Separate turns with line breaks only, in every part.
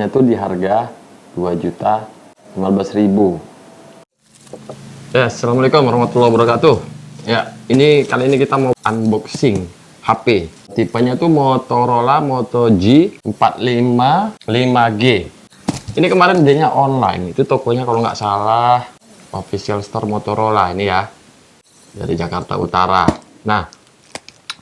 Dapatnya tuh di harga 2.015.000. Ya, assalamualaikum warahmatullahi wabarakatuh. Ya, kali ini kita mau unboxing HP. Tipenya tuh Motorola Moto G45 5G. Ini kemarin belinya online. Itu tokonya kalau nggak salah official store Motorola ini ya, dari Jakarta Utara. Nah,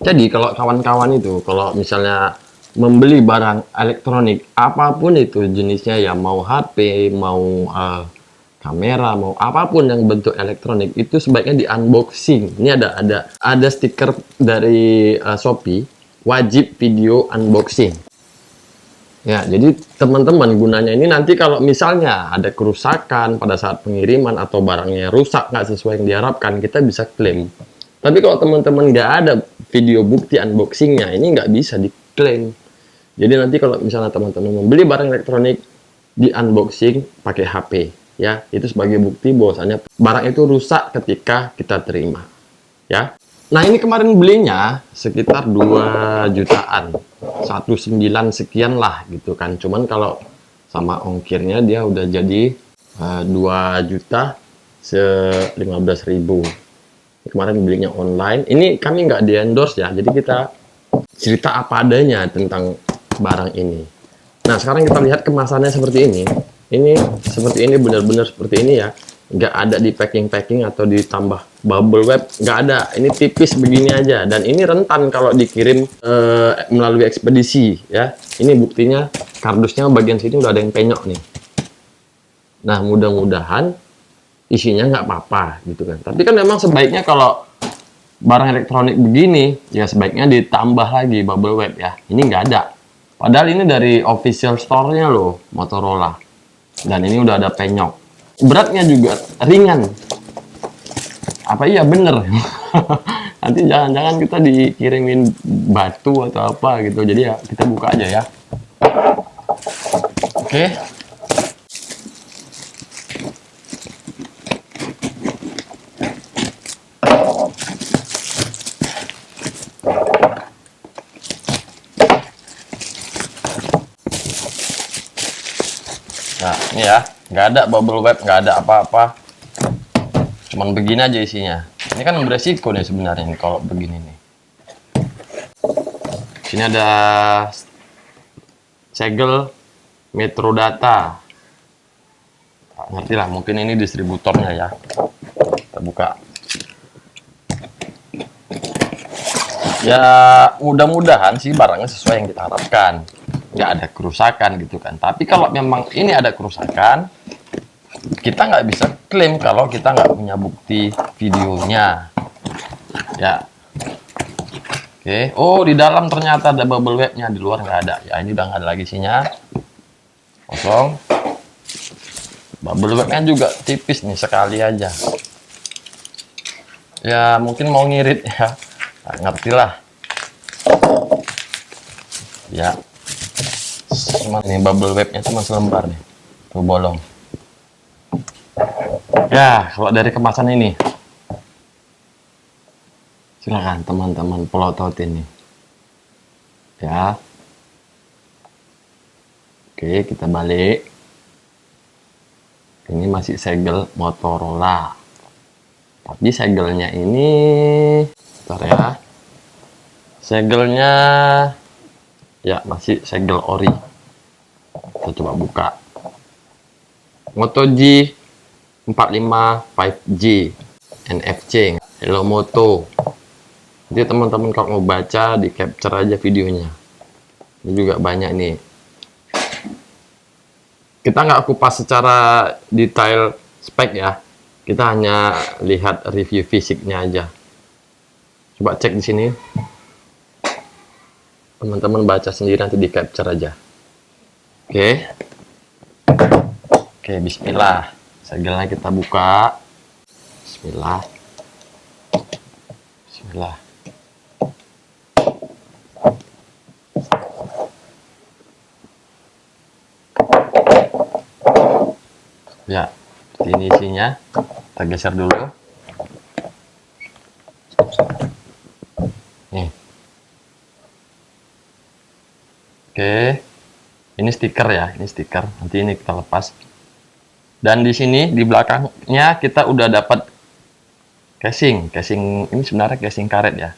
jadi kalau kawan-kawan itu, kalau misalnya membeli barang elektronik apapun itu jenisnya ya, mau HP, mau kamera, mau apapun yang bentuk elektronik, itu sebaiknya di unboxing. Ini ada stiker dari Shopee, wajib video unboxing. Ya, jadi teman-teman gunanya ini nanti kalau misalnya ada kerusakan pada saat pengiriman atau barangnya rusak nggak sesuai yang diharapkan, kita bisa klaim. Tapi kalau teman-teman nggak ada video bukti unboxingnya, ini nggak bisa diklaim. Jadi nanti kalau misalnya teman-teman membeli barang elektronik, di unboxing pakai HP, ya, itu sebagai bukti bahwasanya barang itu rusak ketika kita terima, ya. Nah, ini kemarin belinya sekitar 2 jutaan, 19 sekian lah gitu kan. Cuman kalau sama ongkirnya dia udah jadi 2 juta 15.000. Kemarin belinya online. Ini kami nggak di endorse ya, jadi kita cerita apa adanya tentang barang ini. Nah, sekarang kita lihat kemasannya seperti ini. Ini seperti ini, benar-benar seperti ini ya. Nggak ada di packing atau ditambah bubble wrap, nggak ada. Ini tipis begini aja, dan ini rentan kalau dikirim melalui ekspedisi ya. Ini buktinya kardusnya bagian sini udah ada yang penyok nih. Nah, mudah-mudahan isinya nggak apa-apa gitu kan. Tapi kan memang sebaiknya kalau barang elektronik begini ya sebaiknya ditambah lagi bubble wrap ya. Ini nggak ada. Padahal ini dari official store-nya loh, Motorola. Dan ini udah ada penyok. Beratnya juga ringan. Apa iya bener? Nanti jangan-jangan kita dikirimin batu atau apa gitu. Jadi ya kita buka aja ya. Oke. Nah, ini ya, nggak ada bubble wrap, nggak ada apa-apa. Cuman begini aja isinya. Ini kan beresiko nih sebenarnya nih kalau begini nih. Sini ada segel Metrodata. Ngerti lah, mungkin ini distributornya ya. Kita buka. Ya, mudah-mudahan sih barangnya sesuai yang kita harapkan. Nggak ada kerusakan gitu kan. Tapi kalau memang ini ada kerusakan, kita nggak bisa klaim kalau kita nggak punya bukti videonya ya. Oke. Oh, di dalam ternyata ada bubble wrapnya, di luar nggak ada ya. Ini udah nggak ada lagi isinya, kosong. Bubble wrapnya juga tipis nih, sekali aja ya, mungkin mau ngirit ya, nah, ngerti lah ya. Cuma ini bubble wrapnya cuma selembar nih, tuh bolong ya. Kalau dari kemasan ini, silakan teman-teman pelototin nih ya. Oke, kita balik. Ini masih segel Motorola, tapi segelnya ini, bentar ya, segelnya ya masih segel ori. Kita coba buka. Moto G45 5G NFC, Hello Moto. Jadi teman-teman kalau mau baca, di capture aja videonya. Ini juga banyak nih. Kita nggak kupas secara detail spek ya. Kita hanya lihat review fisiknya aja. Coba cek di sini. Teman-teman baca sendiri, nanti di capture aja. Oke. Oke, bismillah. Segelnya kita buka. Bismillah. Bismillah. Ya, ini isinya. Kita geser dulu. Nih. Oke. Ini Ini stiker ya, ini stiker. Nanti ini kita lepas. Dan di sini di belakangnya kita udah dapat casing. Casing ini sebenarnya casing karet ya.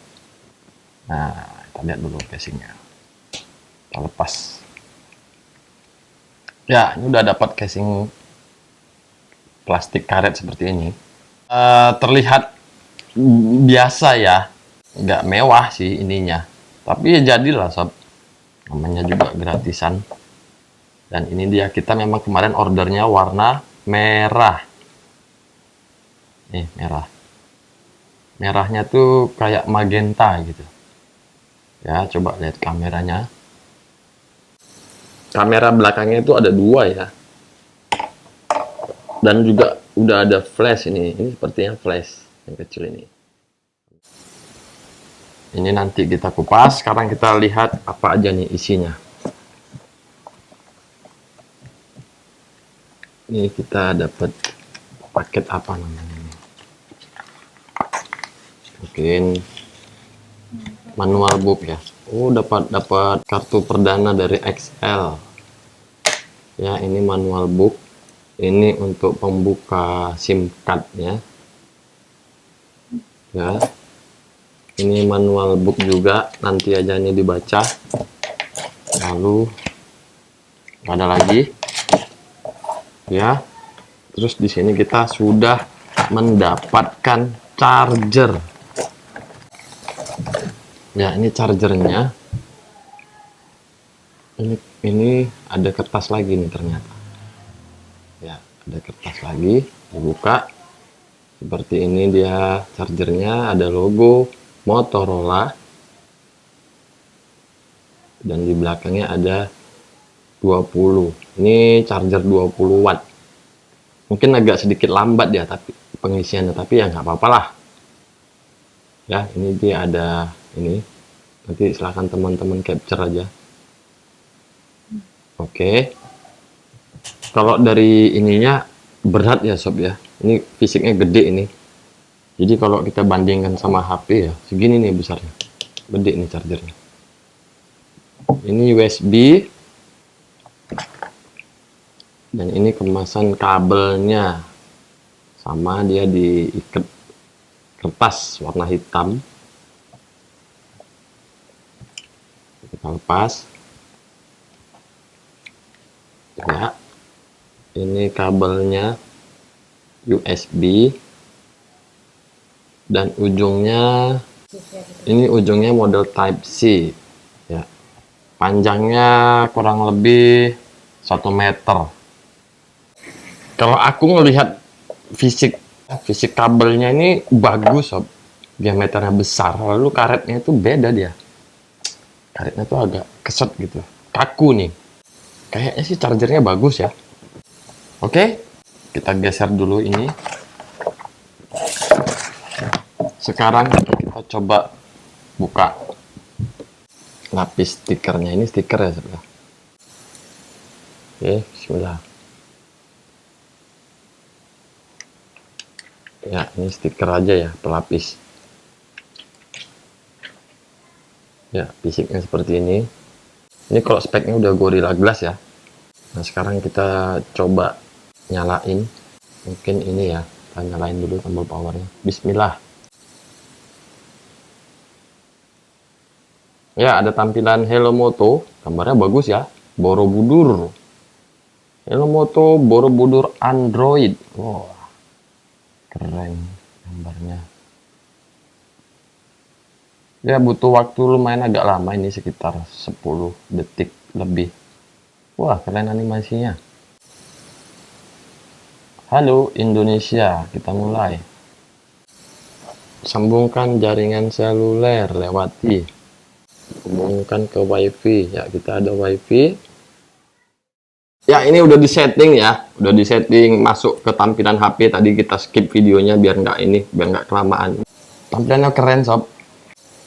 Nah, kita lihat dulu casingnya. Kita lepas. Ya, ini udah dapat casing plastik karet seperti ini. Terlihat biasa ya, nggak mewah sih ininya. Tapi ya jadilah sob. Namanya juga gratisan. Dan ini dia, kita memang kemarin ordernya warna merah. Nih, merah. Merahnya tuh kayak magenta gitu. Ya, coba lihat kameranya. Kamera belakangnya itu ada 2 ya. Dan juga udah ada flash ini. Ini sepertinya flash yang kecil ini. Ini nanti kita kupas. Sekarang kita lihat apa aja nih isinya. Ini kita dapat paket apa namanya ini? Mungkin manual book ya. Oh, dapat kartu perdana dari XL. Ya, ini manual book. Ini untuk pembuka SIM card-nya. Ya. Ini manual book juga, nanti aja ini dibaca. Lalu ada lagi. Ya. Terus di sini kita sudah mendapatkan charger. Ya, ini chargernya. Ini ada kertas lagi nih ternyata. Ya, ada kertas lagi. Dibuka. Seperti ini dia chargernya. Ada logo Motorola. Dan di belakangnya ada 20. Ini charger 20 watt. Mungkin agak sedikit lambat ya tapi pengisiannya, tapi ya nggak apa-apa lah. Ya, ini dia ada ini. Nanti silahkan teman-teman capture aja. Oke. Kalau dari ininya berat ya sob ya. Ini fisiknya gede ini. Jadi kalau kita bandingkan sama HP ya, segini nih besarnya. Gede nih chargernya. Ini USB. Dan ini kemasan kabelnya. Sama dia diikat kertas warna hitam. Kita lepas. Ya. Ini kabelnya USB. Dan ujungnya ini ujungnya model Type C. Ya. Panjangnya kurang lebih 1 meter. Kalau aku ngelihat fisik kabelnya ini bagus sob. Diameternya besar, lalu karetnya itu beda dia. Karetnya tuh agak keset gitu, kaku nih. Kayaknya sih chargernya bagus ya. Oke, kita geser dulu ini. Sekarang kita coba buka lapis stikernya. Ini stiker ya sob. Oke, bismillah. Ya, ini stiker aja ya, pelapis. Ya, fisiknya seperti ini. Ini kalau speknya udah Gorilla Glass ya. Nah, sekarang kita coba nyalain. Mungkin ini ya, kita nyalain dulu tombol powernya. Bismillah. Ya, ada tampilan Hello Moto. Gambarnya bagus ya. Borobudur. Hello Moto Borobudur Android. Wow. Keren gambarnya. Ya, butuh waktu lumayan agak lama ini, sekitar 10 detik lebih. Wah, keren animasinya. Halo Indonesia, kita mulai. Sambungkan jaringan seluler, lewati. Hubungkan ke WiFi. Ya, kita ada WiFi. Ya, ini udah disetting ya, udah disetting masuk ke tampilan HP. Tadi kita skip videonya biar nggak kelamaan. Tampilannya keren sob.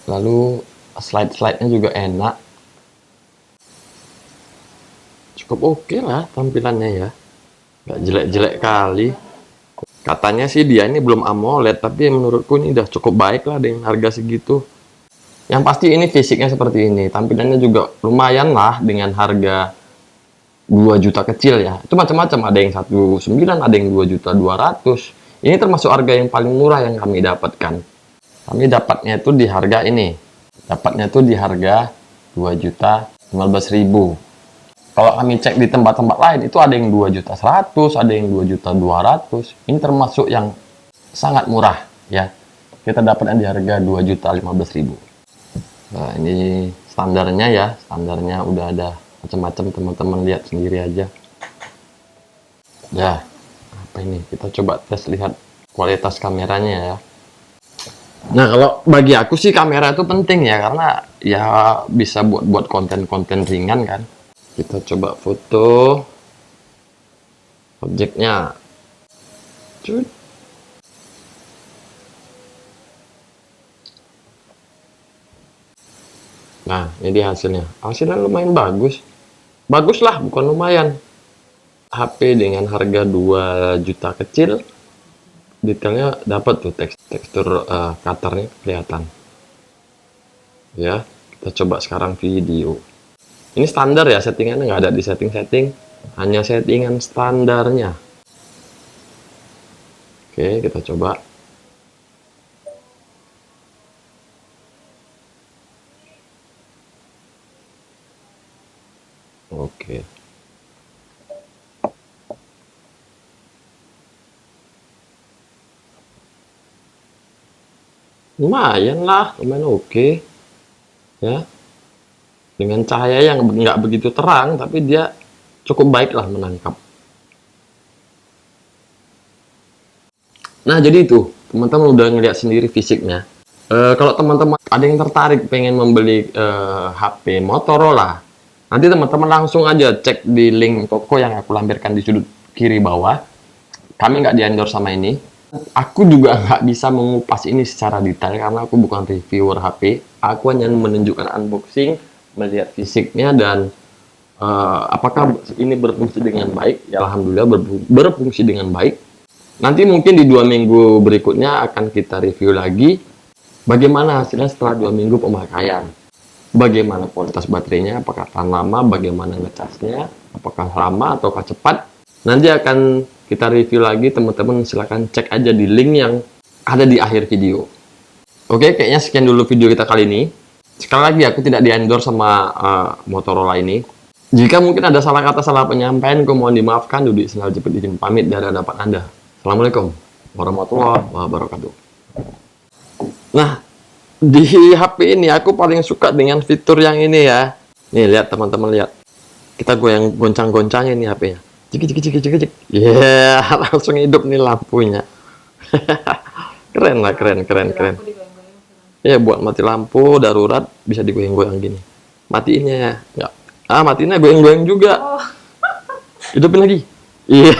Lalu slide-slide-nya juga enak. Cukup oke lah tampilannya ya, nggak jelek-jelek kali. Katanya sih dia ini belum AMOLED, tapi menurutku ini udah cukup baik lah dengan harga segitu. Yang pasti ini fisiknya seperti ini, tampilannya juga lumayan lah dengan harga 2 juta kecil ya. Itu macam-macam, ada yang 1,9, ada yang 2,200.000. Ini termasuk harga yang paling murah yang kami dapatkan. Kami dapatnya itu di harga ini. Dapatnya itu di harga 2.015.000. Kalau kami cek di tempat-tempat lain itu ada yang 2.100.000, ada yang 2.200.000. Ini termasuk yang sangat murah ya. Kita dapatnya di harga 2.015.000. Nah, ini standarnya ya. Standarnya udah ada macam-macam, teman-teman lihat sendiri aja. Ya, apa ini? Kita coba tes lihat kualitas kameranya ya. Nah, kalau bagi aku sih kamera itu penting ya, karena ya bisa buat konten-konten ringan kan. Kita coba foto objeknya. Cut. Nah, ini dia hasilnya. Hasilnya lumayan bagus. Bagus lah, bukan lumayan. HP dengan harga 2 juta kecil, detailnya dapat tuh, tekstur cutternya kelihatan. Ya, kita coba sekarang video. Ini standar ya, settingannya nggak ada di setting-setting, hanya settingan standarnya. Oke, kita coba. Oke. Lumayan lah, lumayan oke. Ya. Dengan cahaya yang nggak begitu terang, tapi dia cukup baik lah menangkap. Nah, jadi itu, teman-teman udah ngeliat sendiri fisiknya. Kalau teman-teman ada yang tertarik pengen membeli HP Motorola, nanti teman-teman langsung aja cek di link toko yang aku lampirkan di sudut kiri bawah. Kami nggak di-endorse sama ini. Aku juga nggak bisa mengupas ini secara detail karena aku bukan reviewer HP. Aku hanya menunjukkan unboxing, melihat fisiknya, dan apakah ini berfungsi dengan baik. Ya, alhamdulillah berfungsi dengan baik. Nanti mungkin di 2 minggu berikutnya akan kita review lagi bagaimana hasilnya setelah 2 minggu pemakaian. Bagaimana kualitas baterainya, apakah tahan lama, bagaimana ngecasnya, apakah lama ataukah cepat. Nanti akan kita review lagi, teman-teman silahkan cek aja di link yang ada di akhir video. Oke, kayaknya sekian dulu video kita kali ini. Sekali lagi, aku tidak di-endorse sama Motorola ini. Jika mungkin ada salah kata, salah penyampaian, aku mohon dimaafkan. Dudi Sendal Jepit izin pamit dari hadapan Anda. Assalamualaikum warahmatullahi wabarakatuh. Nah, di HP ini aku paling suka dengan fitur yang ini ya. Nih, lihat teman-teman, lihat. Kita goncang-goncangin nih HP-nya. Cik. Yeah, langsung hidup nih lampunya. Keren lah, keren. Ya, buat mati lampu darurat bisa digoyang-goyang gini. Matiinnya ya. Enggak. Matiinnya goyang-goyang juga. Hidupin lagi. Iya.